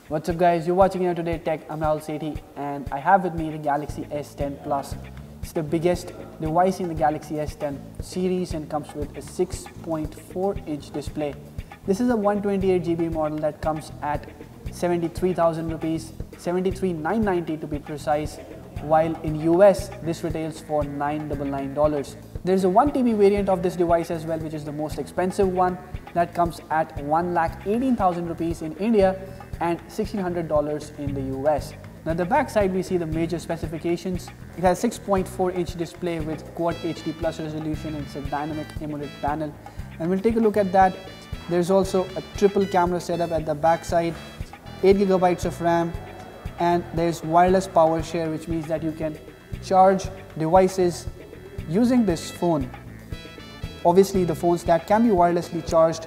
What's up guys, you're watching Here Today Tech. I'm Rahul Sethi and I have with me the Galaxy S10 Plus. It's the biggest device in the Galaxy S10 series and comes with a 6.4-inch display. This is a 128GB model that comes at 73,000 rupees, 73,990 to be precise, while in US this retails for $999. There's a 1TB variant of this device as well, which is the most expensive one, that comes at 1,18,000 rupees in India and $1,600 in the US. Now the back side we see the major specifications. It has 6.4-inch display with Quad HD Plus resolution and it's a dynamic AMOLED panel. And we'll take a look at that. There's also a triple camera setup at the back side, 8GB of RAM, and there's wireless power share, which means that you can charge devices using this phone. Obviously the phones that can be wirelessly charged,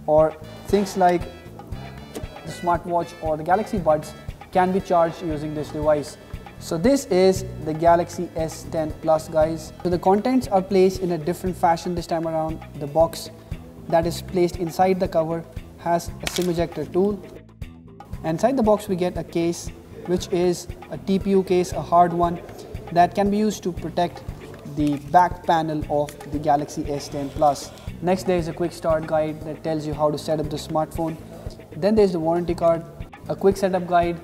or things like the smartwatch or the Galaxy Buds, can be charged using this device. So this is the Galaxy S10 Plus, guys. So the contents are placed in a different fashion this time around. The box that is placed inside the cover has a SIM ejector tool. Inside the box we get a case, which is a TPU case, a hard one, that can be used to protect the back panel of the Galaxy S10 Plus. Next there is a quick start guide that tells you how to set up the smartphone. Then there's the warranty card, a quick setup guide,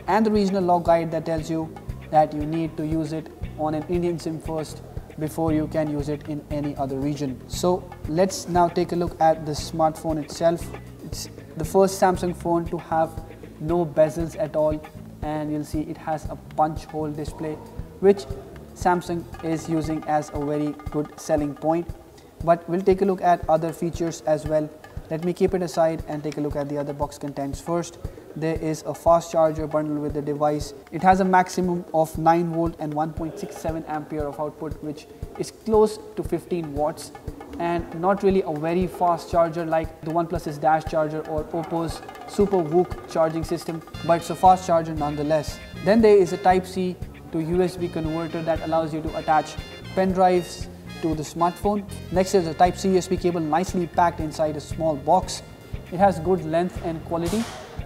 and the regional lock guide that tells you that you need to use it on an Indian SIM first before you can use it in any other region. So let's now take a look at the smartphone itself. It's the first Samsung phone to have no bezels at all, and you'll see it has a punch hole display, which Samsung is using as a very good selling point. But we'll take a look at other features as well. Let me keep it aside and take a look at the other box contents first. There is a fast charger bundled with the device. It has a maximum of 9 volt and 1.67 ampere of output, which is close to 15 watts, and not really a very fast charger like the OnePlus's Dash charger or Oppo's Super VOOC charging system, but it's a fast charger nonetheless. Then there is a Type-C to USB converter that allows you to attach pen drives to the smartphone. Next is a Type-C USB cable nicely packed inside a small box. It has good length and quality.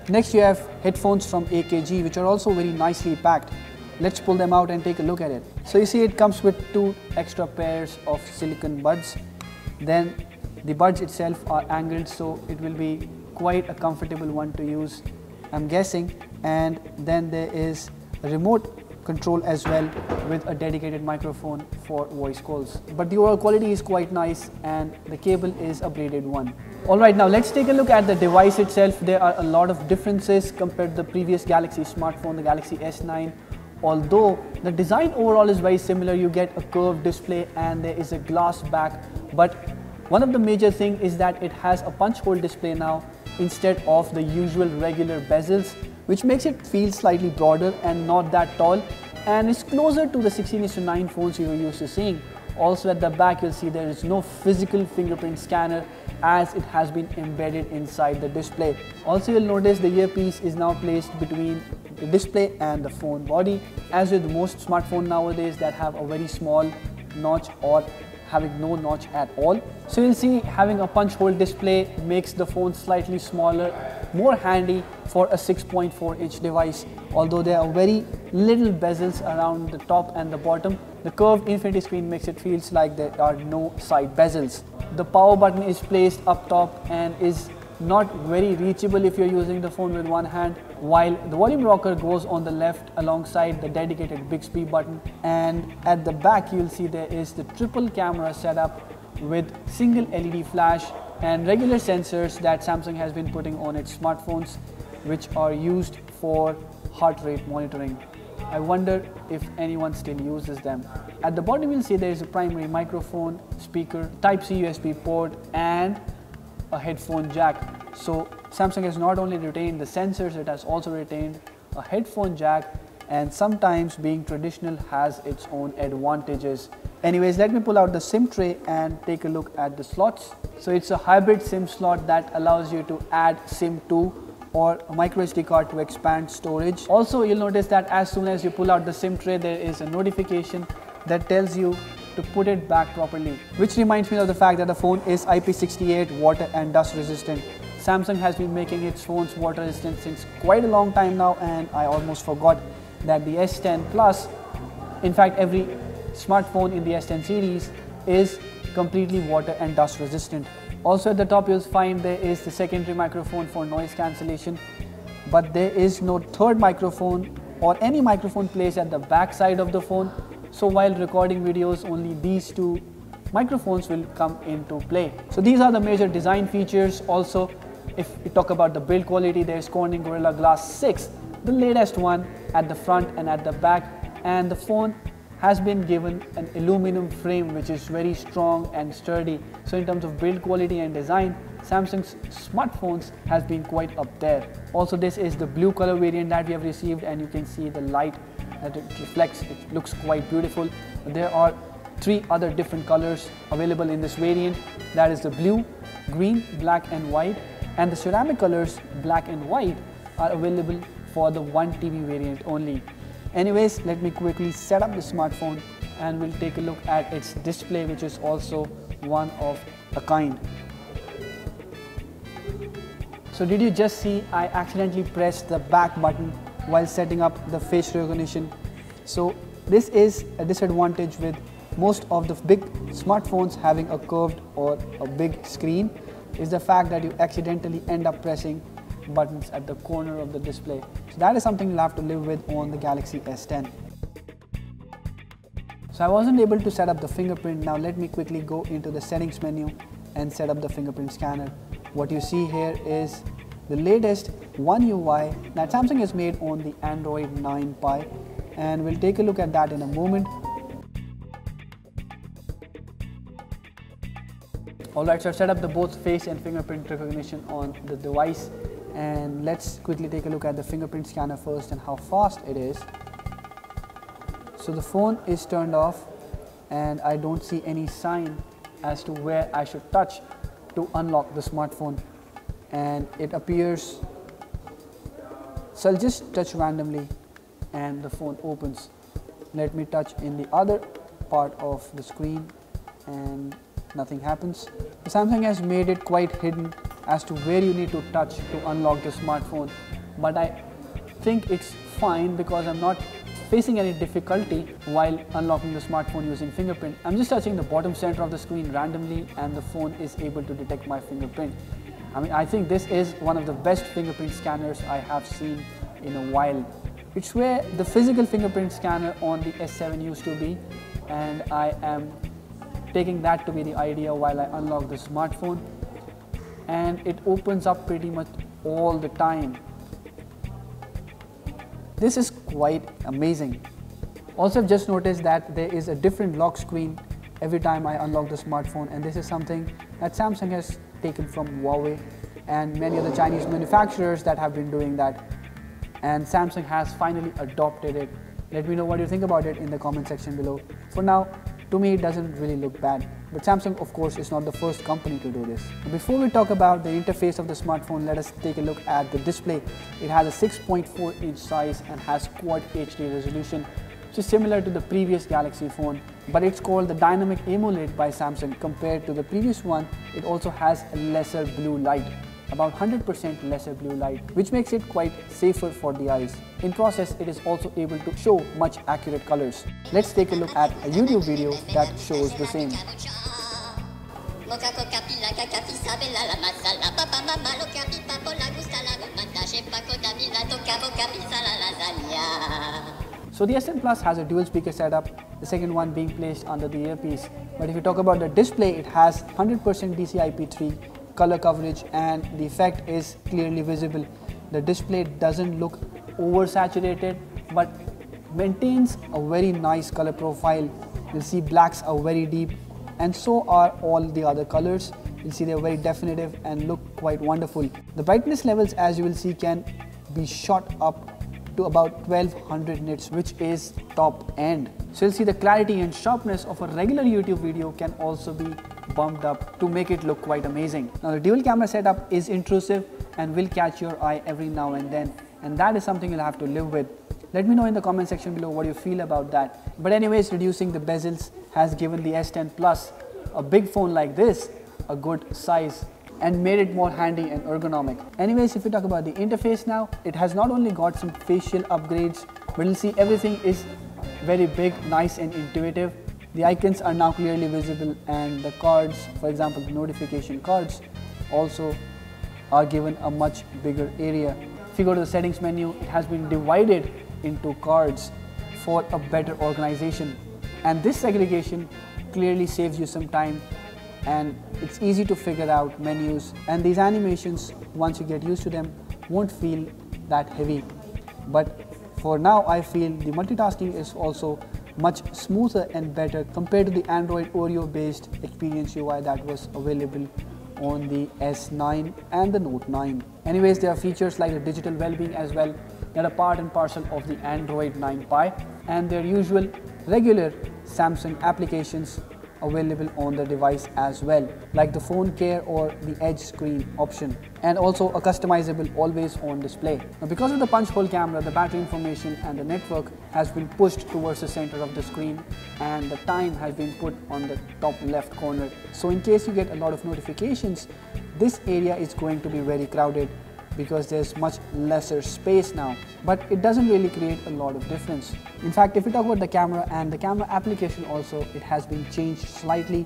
Next you have headphones from AKG, which are also very nicely packed. Let's pull them out and take a look at it. So you see it comes with 2 extra pairs of silicone buds. Then the buds itself are angled, so it will be quite a comfortable one to use, I'm guessing. And then there is a remote control as well with a dedicated microphone for voice calls. But the overall quality is quite nice and the cable is a braided one. Alright, now let's take a look at the device itself. There are a lot of differences compared to the previous Galaxy smartphone, the Galaxy S9. Although the design overall is very similar, you get a curved display and there is a glass back. But one of the major things is that it has a punch hole display now instead of the usual regular bezels, which makes it feel slightly broader and not that tall, and it's closer to the 16:9 phones you were used to seeing. Also at the back you'll see there is no physical fingerprint scanner, as it has been embedded inside the display. Also you'll notice the earpiece is now placed between the display and the phone body, as with most smartphones nowadays that have a very small notch or having no notch at all. So you'll see having a punch hole display makes the phone slightly smaller, more handy for a 6.4-inch device. Although there are very little bezels around the top and the bottom, the curved infinity screen makes it feels like there are no side bezels. The power button is placed up top and is not very reachable if you're using the phone with one hand, while the volume rocker goes on the left alongside the dedicated Bixby button. And at the back you'll see there is the triple camera setup with single LED flash and regular sensors that Samsung has been putting on its smartphones, which are used for heart rate monitoring. I wonder if anyone still uses them. At the bottom you'll see there is a primary microphone, speaker, Type-C USB port, and a headphone jack. So Samsung has not only retained the sensors, it has also retained a headphone jack, and sometimes being traditional has its own advantages. Anyways, let me pull out the SIM tray and take a look at the slots. So it's a hybrid SIM slot that allows you to add SIM 2 or a micro SD card to expand storage. Also you'll notice that as soon as you pull out the SIM tray, there is a notification that tells you to put it back properly, which reminds me of the fact that the phone is IP68 water and dust resistant. Samsung has been making its phones water resistant since quite a long time now, and I almost forgot that the S10 Plus, in fact every smartphone in the S10 series is completely water and dust resistant. Also at the top you'll find there is the secondary microphone for noise cancellation, but there is no third microphone or any microphone placed at the back side of the phone. So while recording videos, only these two microphones will come into play. So these are the major design features. Also, if we talk about the build quality, there is Corning Gorilla Glass 6, the latest one at the front and at the back, and the phone has been given an aluminum frame which is very strong and sturdy. So in terms of build quality and design, Samsung's smartphones has been quite up there. Also, this is the blue color variant that we have received, and you can see the light that it reflects. It looks quite beautiful. There are 3 other different colors available in this variant. That is the blue, green, black and white, and the ceramic colors black and white are available for the 1 TB variant only. Anyways, let me quickly set up the smartphone and we'll take a look at its display, which is also one of a kind. So did you just see I accidentally pressed the back button while setting up the face recognition? So this is a disadvantage with most of the big smartphones having a curved or a big screen, is the fact that you accidentally end up pressing buttons at the corner of the display. So that is something you'll have to live with on the Galaxy S10. So I wasn't able to set up the fingerprint. Now let me quickly go into the settings menu and set up the fingerprint scanner. What you see here is the latest One UI that Samsung has made on the Android 9 Pie, and we'll take a look at that in a moment. Alright, so I've set up the both face and fingerprint recognition on the device, and let's quickly take a look at the fingerprint scanner first and how fast it is. So the phone is turned off and I don't see any sign as to where I should touch to unlock the smartphone, and it appears. So I'll just touch randomly and the phone opens. Let me touch in the other part of the screen and nothing happens. Samsung has made it quite hidden as to where you need to touch to unlock the smartphone, but I think it's fine because I'm not facing any difficulty while unlocking the smartphone using fingerprint. I'm just touching the bottom center of the screen randomly and the phone is able to detect my fingerprint. I think this is one of the best fingerprint scanners I have seen in a while. It's where the physical fingerprint scanner on the S7 used to be, and I am taking that to be the idea while I unlock the smartphone, and it opens up pretty much all the time. This is quite amazing. Also, I've just noticed that there is a different lock screen every time I unlock the smartphone, and this is something that Samsung has taken from Huawei and many other Chinese manufacturers that have been doing that, and Samsung has finally adopted it. Let me know what you think about it in the comment section below. For now, to me it doesn't really look bad, but Samsung of course is not the first company to do this. Before we talk about the interface of the smartphone, let us take a look at the display. It has a 6.4 inch size and has Quad HD resolution, which is similar to the previous Galaxy phone, but it's called the Dynamic AMOLED by Samsung. Compared to the previous one, it also has a lesser blue light, about 100% lesser blue light, which makes it quite safer for the eyes. In process, it is also able to show much accurate colors. Let's take a look at a YouTube video that shows the same. So the S10 Plus has a dual speaker setup, the second one being placed under the earpiece. But if you talk about the display, it has 100% DCI-P3 color coverage and the effect is clearly visible. The display doesn't look oversaturated but maintains a very nice color profile. You'll see blacks are very deep and so are all the other colors. You'll see they're very definitive and look quite wonderful. The brightness levels, as you will see, can be shot up to about 1200 nits, which is top end. So you'll see the clarity and sharpness of a regular YouTube video can also be bumped up to make it look quite amazing. Now the dual camera setup is intrusive and will catch your eye every now and then, and that is something you'll have to live with. Let me know in the comment section below what you feel about that. But anyways, reducing the bezels has given the S10 Plus, a big phone like this, a good size. and made it more handy and ergonomic. Anyways, if we talk about the interface now, it has not only got some facial upgrades, but you'll see everything is very big, nice and intuitive. The icons are now clearly visible, and the cards, for example the notification cards, also are given a much bigger area. If you go to the settings menu, it has been divided into cards for a better organization, and this segregation clearly saves you some time, and it's easy to figure out menus, and these animations, once you get used to them, won't feel that heavy. But for now, I feel the multitasking is also much smoother and better compared to the Android Oreo based experience UI that was available on the S9 and the Note 9. Anyways, there are features like the digital well-being as well that are part and parcel of the Android 9 Pie, and their usual regular Samsung applications available on the device as well, like the phone care or the edge screen option, and also a customizable always on display. Now, because of the punch hole camera, the battery information and the network has been pushed towards the center of the screen, and the time has been put on the top left corner. So in case you get a lot of notifications, this area is going to be very crowded because there's much lesser space now, but it doesn't really create a lot of difference. In fact, if we talk about the camera and the camera application also, it has been changed slightly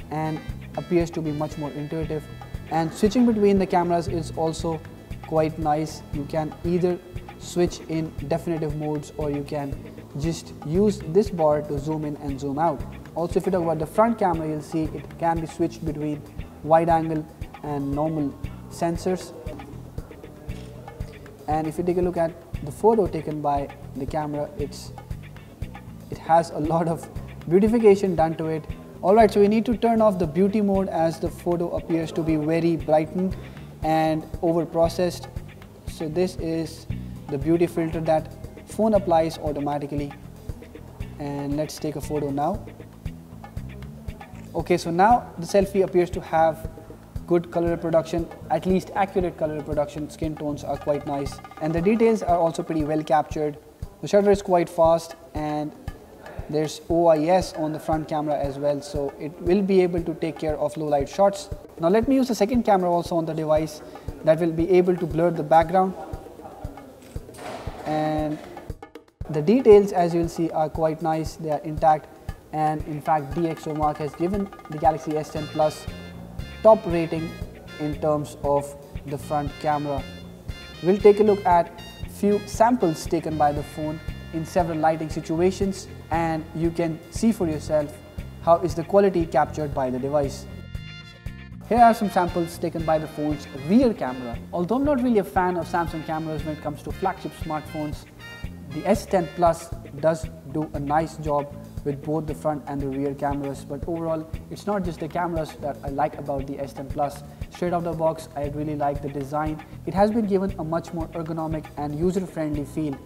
and appears to be much more intuitive, and switching between the cameras is also quite nice. You can either switch in definitive modes, or you can just use this bar to zoom in and zoom out. Also, if you talk about the front camera, you'll see it can be switched between wide angle and normal sensors. And if you take a look at the photo taken by the camera, it has a lot of beautification done to it. Alright, so we need to turn off the beauty mode as the photo appears to be very brightened and over processed. So this is the beauty filter that phone applies automatically, and let's take a photo now. Okay, so now the selfie appears to have good color reproduction, at least accurate color reproduction. Skin tones are quite nice, and the details are also pretty well captured. The shutter is quite fast, and there's OIS on the front camera as well, so it will be able to take care of low light shots. Now let me use the second camera also on the device that will be able to blur the background, and the details, as you'll see, are quite nice. They are intact, and in fact DxOMark has given the Galaxy S10 Plus top rating in terms of the front camera. We'll take a look at few samples taken by the phone in several lighting situations, and you can see for yourself how is the quality captured by the device. Here are some samples taken by the phone's rear camera. Although I'm not really a fan of Samsung cameras when it comes to flagship smartphones, the S10 Plus does do a nice job with both the front and the rear cameras. But overall, it's not just the cameras that I like about the S10 Plus. Straight out of the box, I really like the design. It has been given a much more ergonomic and user-friendly feel.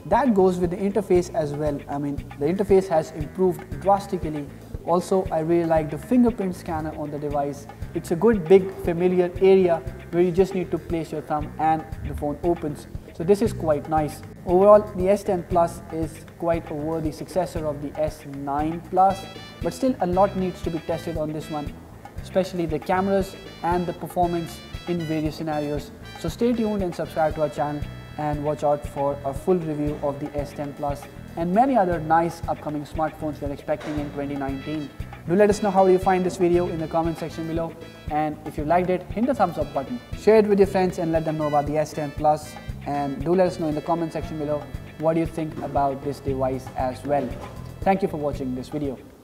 That goes with the interface as well. I mean, the interface has improved drastically. Also, I really like the fingerprint scanner on the device. It's a good big familiar area where you just need to place your thumb and the phone opens. So this is quite nice. Overall, the S10 Plus is quite a worthy successor of the S9 Plus, but still a lot needs to be tested on this one, especially the cameras and the performance in various scenarios. So stay tuned and subscribe to our channel, and watch out for a full review of the S10 Plus and many other nice upcoming smartphones we're expecting in 2019. Do let us know how you find this video in the comment section below, and if you liked it, hit the thumbs up button. Share it with your friends and let them know about the S10 Plus, and do let us know in the comment section below what do you think about this device as well. Thank you for watching this video.